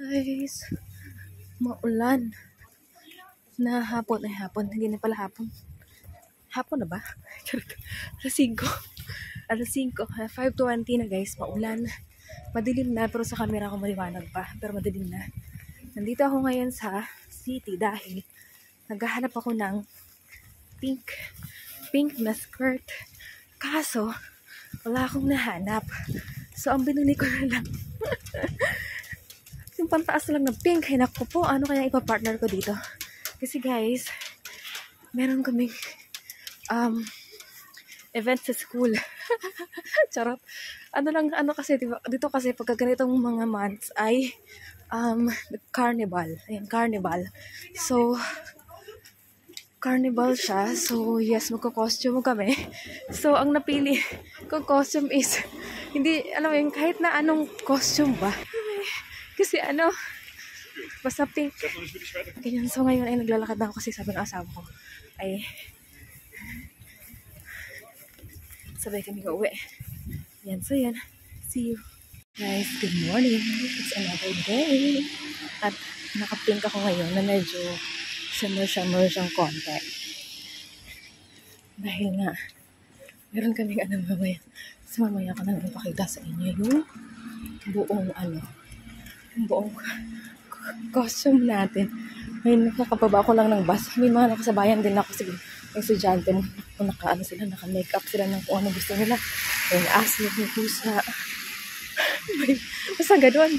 guys, maulan na hapon. Ay hapon, hindi na pala hapon. Hapon na ba? Alas 5. Alas 5, 5:20 na guys, maulan. Madilim na, pero sa camera ko maliwanag pa. Pero madilim na. Nandito ako ngayon sa city dahil naghahanap ako ng pink na skirt. Kaso, wala akong nahanap. So, ang binili ko na lang yung pantaas lang ng pink. Hinak ko po, ano kaya ipa-partner ko dito? Kasi guys, meron kaming event sa school. Charot. Ano kasi, diba, dito kasi pagka ganitong mga months ay carnival. Ayan, carnival. So, carnival siya. So, yes, magko-costume kami. So, ang napili kong costume is, hindi, alam mo yun, kahit na anong costume ba. Kasi basta pink. Ganyan. So, ngayon ay naglalakad na ako kasi sabi ng asawa ko ay sabay kami uuwi. Yan. So, yan. See you. Guys, good morning. It's another day. At naka-pink ako ngayon na medyo shimmer siyang konti. Dahil nga, meron kaming mamaya. So, mamaya ko nang ipakita sa inyo yung buong costume natin. Ngayon, nakapaba ako lang ng bus. May mga nakasabayan din ako. Sige, yung estudyante mo, naka-makeup sila ng kung ano gusto nila. Yung asli, yung pusa. Basta gano'n.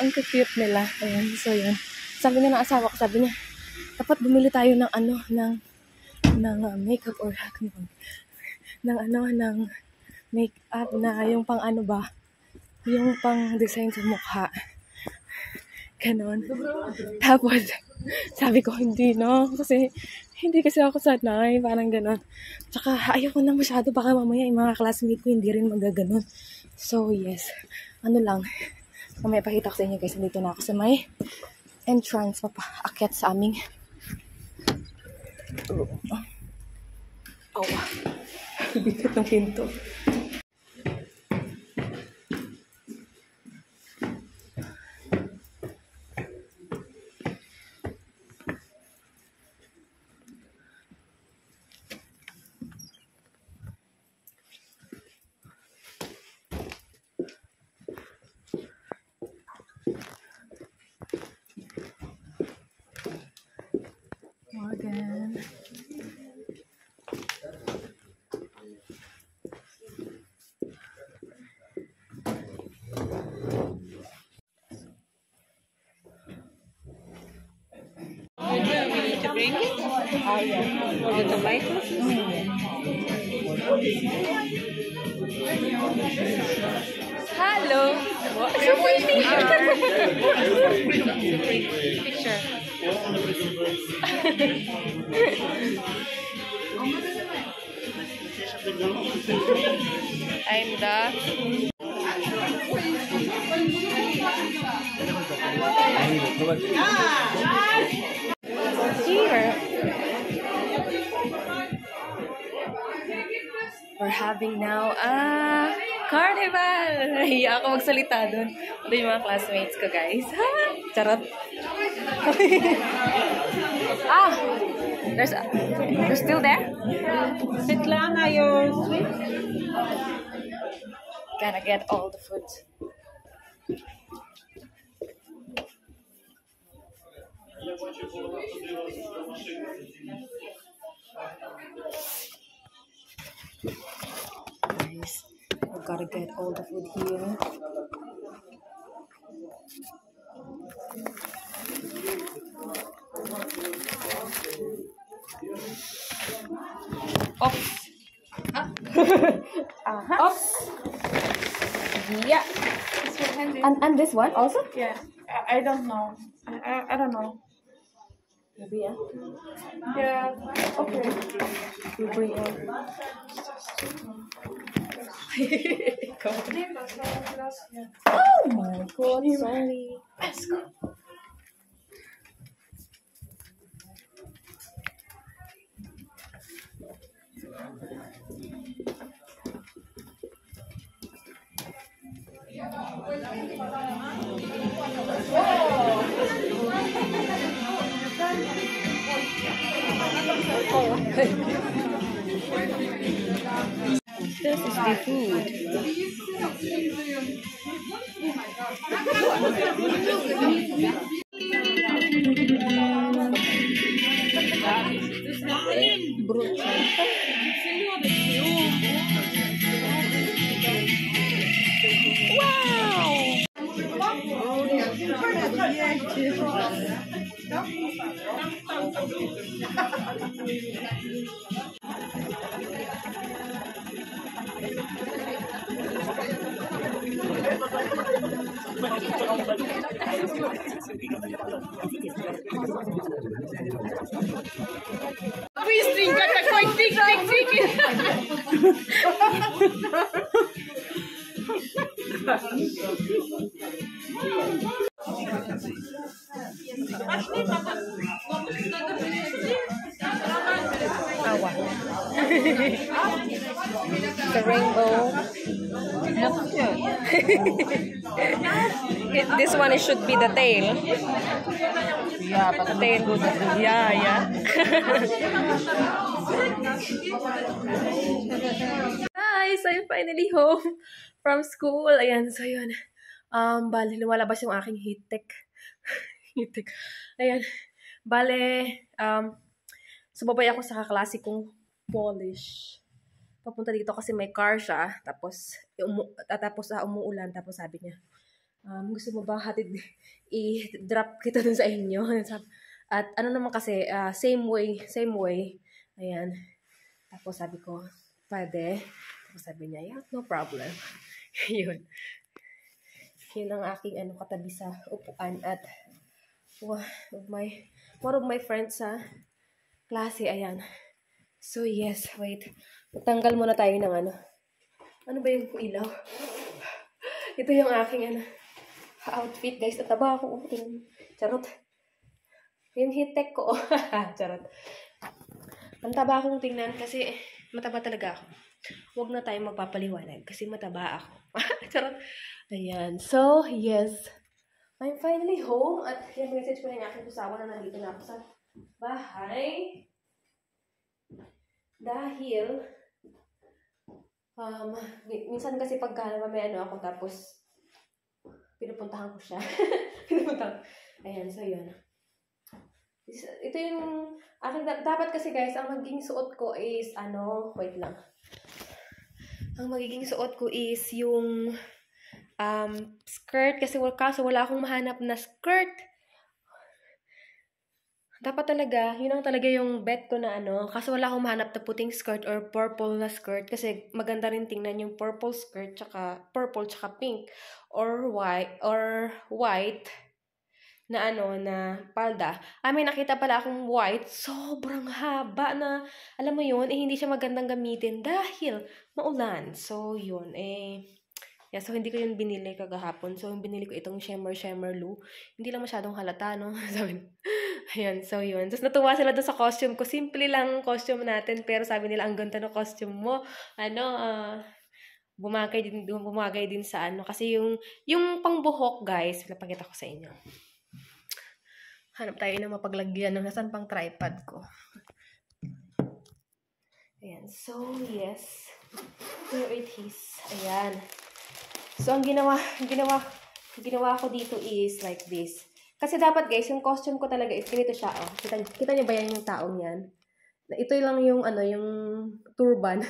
Ang cute nila. Ayan, so yun. Sabi nga ng asawa ko, sabi niya, dapat bumili tayo ng makeup or ng makeup na yung pang yung pang design sa mukha. Ganon. Tapos, sabi ko, hindi kasi ako sanay, parang ganon. Tsaka, ayaw ko nang masyado, baka mamaya yung mga classmate ko hindi rin magaganon. So, yes. Mamaya pakita ko sa inyo guys, nandito na ako sa may entrance, mapaakyat sa aming bigat ng pinto. Morgan. To bring it? Oh, yeah. You to buy it? Hello! So pretty! Picture. Here we're having now carnival. Hiya ako magsalita doon. Ito yung mga classmates ko, guys. Ha? Charot. They're still there? Svetlana, you're sweet? Gotta get all the food. Nice. I've gotta get all the food here. Oops. Oops. Yeah. And this one also? Yeah. I don't know. I don't know. Maybe, yeah. Yeah. Okay. You bring it. Oh my god, sorry. Let's go. This is the food. The rainbow. This one should be the tail. Yeah, but The tail. Yeah. Guys, I'm finally home from school. Ayan, so yun. Bale, lumalabas yung aking heat tech. Heat tech. Ayan. Bale, sumabay ako sa kaklase kong Polish. Papunta dito kasi may car siya. Tapos umuulan. Tapos sabi niya, gusto mo ba hatid i-drop kita dun sa inyo? At ano naman kasi, same way. Ayan. Tapos sabi ko, pwede. Tapos sabi niya, yeah, no problem. Yun. Yun ang aking katabi sa upuan. At one of my friends sa klase, ayan. So yes, wait. Tanggal muna tayo ng ano ba yung ilaw? Ito yung aking outfit, guys. Nataba ako. Charot. Yung heat tech ko. Charot. Ang taba akong tingnan kasi mataba talaga ako. Huwag na tayong magpapaliwanag kasi mataba ako. Charot. Ayan. So, yes. I'm finally home. At yung message ko na yung aking asawa na nandito na ako sa bahay. Dahil, minsan kasi pagka may ako tapos pinupuntahan ko siya. Ayan, so yun. Ito yung aking, dapat kasi guys, ang magiging suot ko is, wait lang. Ang magiging suot ko is yung skirt kasi wala akong mahanap na skirt. Dapat talaga, yun ang talaga yung bet ko na kasi wala akong mahanap na puting skirt or purple na skirt kasi maganda rin tingnan yung purple skirt tsaka pink or white na na palda. May nakita pala akong white, sobrang haba na, alam mo yun, hindi siya magandang gamitin dahil maulan. So, yun, yeah, so hindi ko yun binili kagahapon. So, yung binili ko itong shimmer Lou. Hindi lang masyadong halata, no? Sabi, ayan, so yun. Tapos natuwa sila doon sa costume ko. Simple lang costume natin, pero sabi nila, ang ganda ng costume mo. Bumagay din sa kasi yung pangbuhok, guys, pinapakita ko sa inyo. Hanap tayo na mapaglagyan ng nasan pang tripod ko. Ayan, so yes. Here it is. Ayan. So, ang ginawa ko dito is like this. Kasi dapat guys, yung costume ko talaga is ganito siya. Oh. Kita niyo ba yan yung taong yan? Ito lang yung yung turban.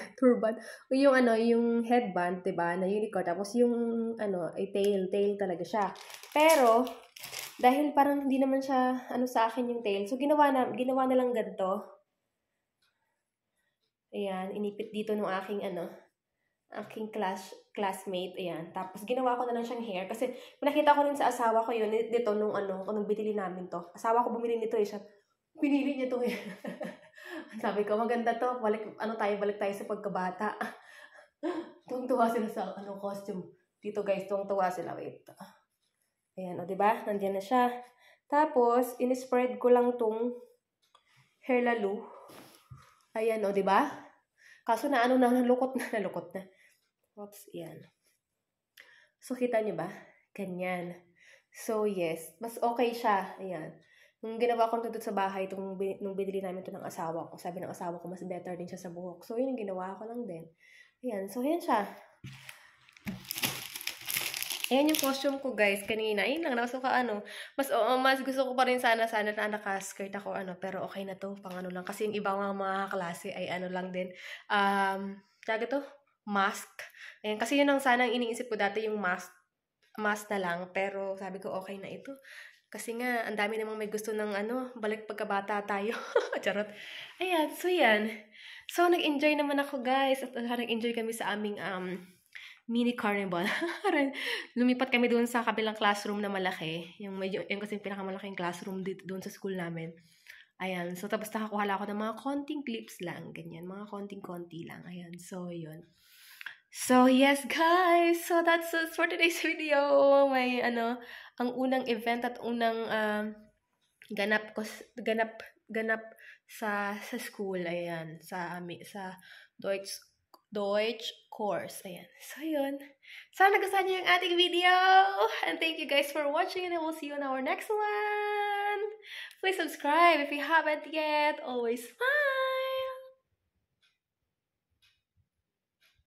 O yung yung headband, 'di ba? Na unicorn. Tapos yung ay tail talaga siya. Pero dahil parang hindi naman siya sa akin yung tail. So ginawa na lang ganito. Ayan, inipit dito nung aking aking classmate, ayan. Tapos ginawa ko na lang siyang hair kasi nakita ko rin sa asawa ko yun dito nung nung binili namin to. Asawa ko bumili nito siya. Pinili niya to . Sabi ko, maganda to. Balik tayo sa pagkabata. Tuwang-tuwa sila sa costume. Dito guys, tuwang-tuwa sila. Wait. Ayan, o diba? Nandiyan na siya. Tapos, in-spread ko lang tong hair lalo. Ayan, o diba? Kaso nalukot na. Oops, yan. So, kita nyo ba? Ganyan. So, yes. Mas okay siya. Ayan. Nung ginawa ko nito sa bahay, nung binili namin ito ng asawa ko, sabi ng asawa ko, mas better din siya sa buhok. So, yun yung ginawa ko lang din. Ayan, so, yan siya. Ayan yung costume ko, guys, kanina. Ayun lang, nakasuka, mas gusto ko pa rin sana na naka-skirt ako, pero okay na to, pang lang. Kasi yung ibang mga klase ay lang din. Taga to? Mask. Ayan, kasi yun ang sanang iniisip ko dati, yung mask na lang. Pero sabi ko, okay na ito. Kasi nga, ang dami namang may gusto ng balik pagkabata tayo. Charot. Ayan, so yan. So, nag-enjoy naman ako, guys. At nag-enjoy kami sa aming mini carnival. Lumipat kami doon sa kabilang classroom na malaki. Yung kasi yung pinakamalaking classroom dito doon sa school namin. Ayan. So, tapos nakakuha ako ng mga konting clips lang. Ganyan. Mga konting-konti lang. Ayan. So, yun. So, yes, guys. So, that's it for today's video. May, ang unang event at unang ganap sa school. Ayan. Sa Deutsch course. Ayan. So, yun. Sana nagustuhan niyo yung ating video. And thank you guys for watching. And I will see you in our next one. Please subscribe if you haven't yet. Always smile.